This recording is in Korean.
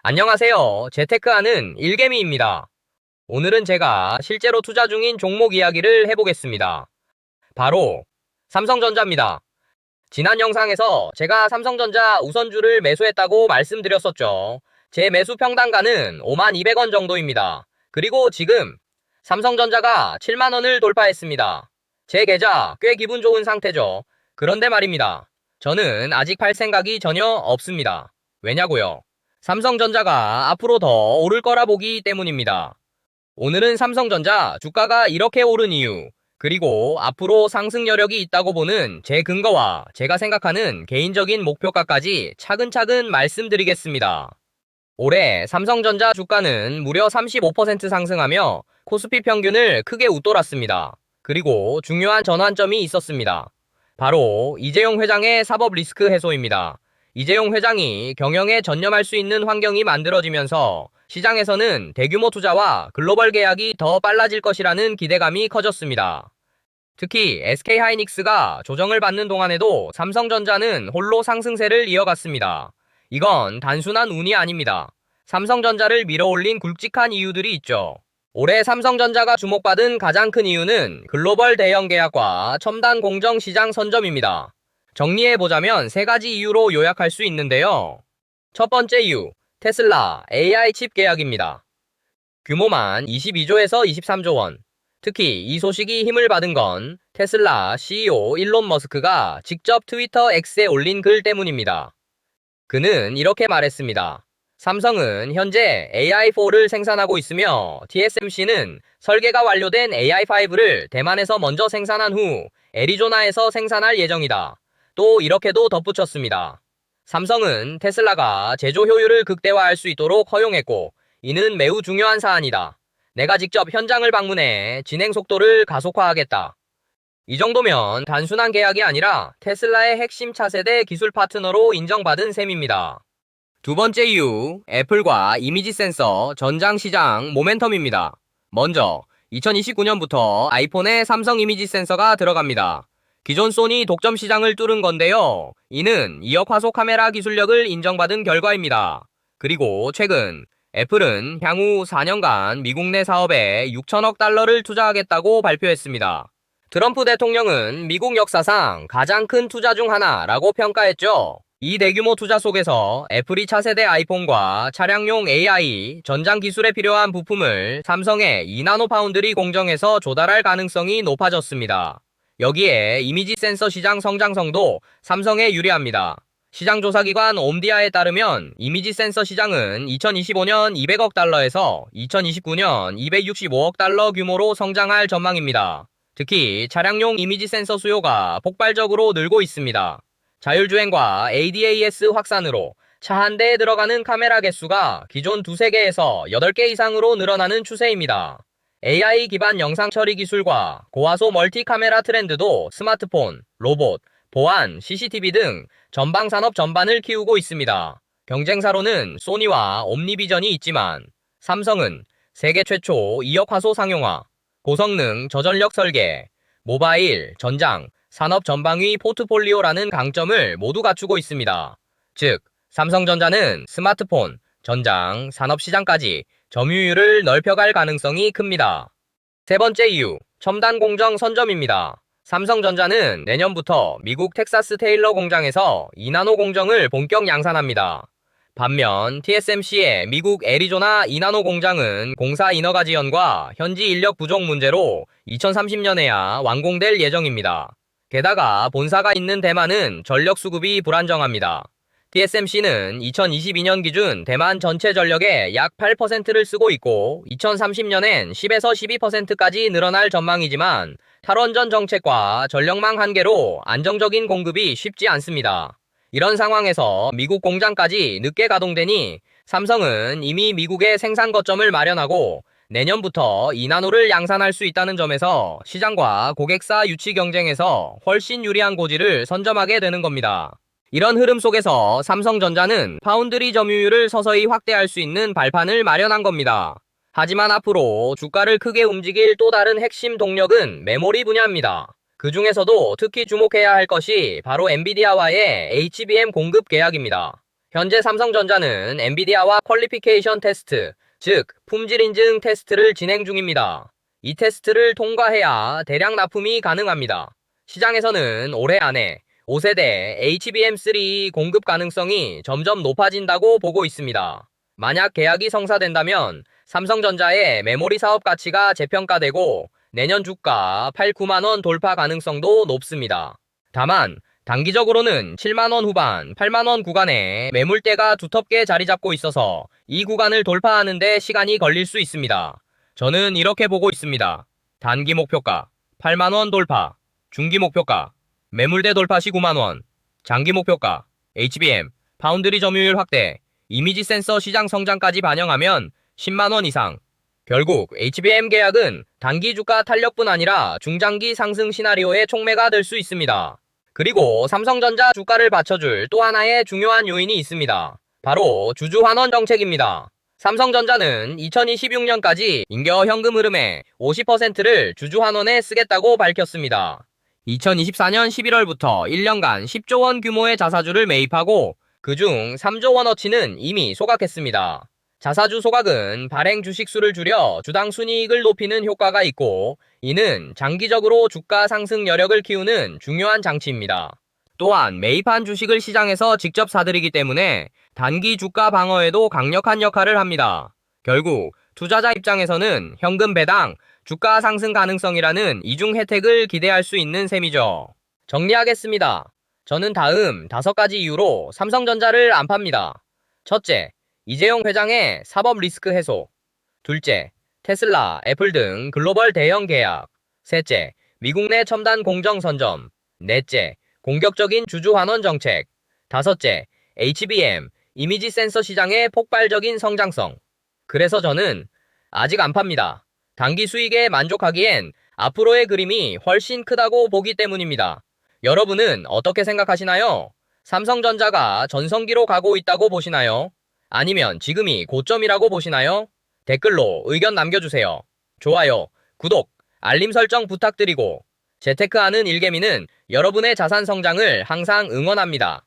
안녕하세요. 재테크하는 일개미입니다. 오늘은 제가 실제로 투자 중인 종목 이야기를 해보겠습니다. 바로 삼성전자입니다. 지난 영상에서 제가 삼성전자 우선주를 매수했다고 말씀드렸었죠. 제 매수 평단가는 52,000원 정도입니다. 그리고 지금 삼성전자가 70,000원을 돌파했습니다. 제 계좌 꽤 기분 좋은 상태죠. 그런데 말입니다. 저는 아직 팔 생각이 전혀 없습니다. 왜냐고요? 삼성전자가 앞으로 더 오를 거라 보기 때문입니다. 오늘은 삼성전자 주가가 이렇게 오른 이유, 그리고 앞으로 상승 여력이 있다고 보는 제 근거와 제가 생각하는 개인적인 목표가까지 차근차근 말씀드리겠습니다. 올해 삼성전자 주가는 무려 35% 상승하며 코스피 평균을 크게 웃돌았습니다. 그리고 중요한 전환점이 있었습니다. 바로 이재용 회장의 사법 리스크 해소입니다. 이재용 회장이 경영에 전념할 수 있는 환경이 만들어지면서 시장에서는 대규모 투자와 글로벌 계약이 더 빨라질 것이라는 기대감이 커졌습니다. 특히 SK하이닉스가 조정을 받는 동안에도 삼성전자는 홀로 상승세를 이어갔습니다. 이건 단순한 운이 아닙니다. 삼성전자를 밀어올린 굵직한 이유들이 있죠. 올해 삼성전자가 주목받은 가장 큰 이유는 글로벌 대형 계약과 첨단 공정 시장 선점입니다. 정리해보자면 세 가지 이유로 요약할 수 있는데요. 첫 번째 이유, 테슬라 AI 칩 계약입니다. 규모만 22조에서 23조 원. 특히 이 소식이 힘을 받은 건 테슬라 CEO 일론 머스크가 직접 트위터 X에 올린 글 때문입니다. 그는 이렇게 말했습니다. 삼성은 현재 AI4를 생산하고 있으며 TSMC는 설계가 완료된 AI5를 대만에서 먼저 생산한 후 애리조나에서 생산할 예정이다. 또 이렇게도 덧붙였습니다. 삼성은 테슬라가 제조 효율을 극대화할 수 있도록 허용했고, 이는 매우 중요한 사안이다. 내가 직접 현장을 방문해 진행 속도를 가속화하겠다. 이 정도면 단순한 계약이 아니라 테슬라의 핵심 차세대 기술 파트너로 인정받은 셈입니다. 두 번째 이유, 애플과 이미지 센서 전장 시장 모멘텀입니다. 먼저 2029년부터 아이폰에 삼성 이미지 센서가 들어갑니다. 기존 소니 독점 시장을 뚫은 건데요. 이는 2억 화소 카메라 기술력을 인정받은 결과입니다. 그리고 최근 애플은 향후 4년간 미국 내 사업에 6천억 달러를 투자하겠다고 발표했습니다. 트럼프 대통령은 미국 역사상 가장 큰 투자 중 하나라고 평가했죠. 이 대규모 투자 속에서 애플이 차세대 아이폰과 차량용 AI, 전장 기술에 필요한 부품을 삼성의 2나노 파운드리 공정에서 조달할 가능성이 높아졌습니다. 여기에 이미지 센서 시장 성장성도 삼성에 유리합니다. 시장조사기관 옴디아에 따르면 이미지 센서 시장은 2025년 200억 달러에서 2029년 265억 달러 규모로 성장할 전망입니다. 특히 차량용 이미지 센서 수요가 폭발적으로 늘고 있습니다. 자율주행과 ADAS 확산으로 차 한 대에 들어가는 카메라 개수가 기존 두세 개에서 8개 이상으로 늘어나는 추세입니다. AI 기반 영상 처리 기술과 고화소 멀티 카메라 트렌드도 스마트폰, 로봇, 보안, CCTV 등 전방 산업 전반을 키우고 있습니다. 경쟁사로는 소니와 옴니비전이 있지만 삼성은 세계 최초 2억 화소 상용화, 고성능 저전력 설계, 모바일, 전장, 산업 전방위 포트폴리오라는 강점을 모두 갖추고 있습니다. 즉, 삼성전자는 스마트폰, 전장, 산업시장까지 점유율을 넓혀갈 가능성이 큽니다. 세 번째 이유, 첨단 공정 선점입니다. 삼성전자는 내년부터 미국 텍사스 테일러 공장에서 2나노 공정을 본격 양산합니다. 반면 TSMC의 미국 애리조나 2나노 공장은 공사 인허가 지연과 현지 인력 부족 문제로 2030년에야 완공될 예정입니다. 게다가 본사가 있는 대만은 전력 수급이 불안정합니다. TSMC는 2022년 기준 대만 전체 전력의 약 8%를 쓰고 있고 2030년엔 10에서 12%까지 늘어날 전망이지만 탈원전 정책과 전력망 한계로 안정적인 공급이 쉽지 않습니다. 이런 상황에서 미국 공장까지 늦게 가동되니 삼성은 이미 미국에 생산 거점을 마련하고 내년부터 2나노를 양산할 수 있다는 점에서 시장과 고객사 유치 경쟁에서 훨씬 유리한 고지를 선점하게 되는 겁니다. 이런 흐름 속에서 삼성전자는 파운드리 점유율을 서서히 확대할 수 있는 발판을 마련한 겁니다. 하지만 앞으로 주가를 크게 움직일 또 다른 핵심 동력은 메모리 분야입니다. 그 중에서도 특히 주목해야 할 것이 바로 엔비디아와의 HBM 공급 계약입니다. 현재 삼성전자는 엔비디아와 퀄리피케이션 테스트, 즉 품질 인증 테스트를 진행 중입니다. 이 테스트를 통과해야 대량 납품이 가능합니다. 시장에서는 올해 안에 5세대 HBM3 공급 가능성이 점점 높아진다고 보고 있습니다. 만약 계약이 성사된다면 삼성전자의 메모리 사업 가치가 재평가되고 내년 주가 8, 9만 원 돌파 가능성도 높습니다. 다만 단기적으로는 7만 원 후반, 8만 원 구간에 매물대가 두텁게 자리 잡고 있어서 이 구간을 돌파하는 데 시간이 걸릴 수 있습니다. 저는 이렇게 보고 있습니다. 단기 목표가 8만 원 돌파, 중기 목표가 매물대 돌파 시 9만 원, 장기 목표가 HBM, 파운드리 점유율 확대, 이미지 센서 시장 성장까지 반영하면 10만 원 이상. 결국 HBM 계약은 단기 주가 탄력뿐 아니라 중장기 상승 시나리오의 촉매가 될 수 있습니다. 그리고 삼성전자 주가를 받쳐줄 또 하나의 중요한 요인이 있습니다. 바로 주주환원 정책입니다. 삼성전자는 2026년까지 잉여 현금 흐름의 50%를 주주환원에 쓰겠다고 밝혔습니다. 2024년 11월부터 1년간 10조 원 규모의 자사주를 매입하고 그중 3조 원어치는 이미 소각했습니다. 자사주 소각은 발행 주식수를 줄여 주당 순이익을 높이는 효과가 있고 이는 장기적으로 주가 상승 여력을 키우는 중요한 장치입니다. 또한 매입한 주식을 시장에서 직접 사들이기 때문에 단기 주가 방어에도 강력한 역할을 합니다. 결국 투자자 입장에서는 현금 배당, 주가 상승 가능성이라는 이중 혜택을 기대할 수 있는 셈이죠. 정리하겠습니다. 저는 다음 5가지 이유로 삼성전자를 안 팝니다. 첫째, 이재용 회장의 사법 리스크 해소. 둘째, 테슬라, 애플 등 글로벌 대형 계약. 셋째, 미국 내 첨단 공정 선점. 넷째, 공격적인 주주 환원 정책. 다섯째, HBM, 이미지 센서 시장의 폭발적인 성장성. 그래서 저는 아직 안 팝니다. 단기 수익에 만족하기엔 앞으로의 그림이 훨씬 크다고 보기 때문입니다. 여러분은 어떻게 생각하시나요? 삼성전자가 전성기로 가고 있다고 보시나요? 아니면 지금이 고점이라고 보시나요? 댓글로 의견 남겨주세요. 좋아요, 구독, 알림 설정 부탁드리고 재테크하는 일개미는 여러분의 자산 성장을 항상 응원합니다.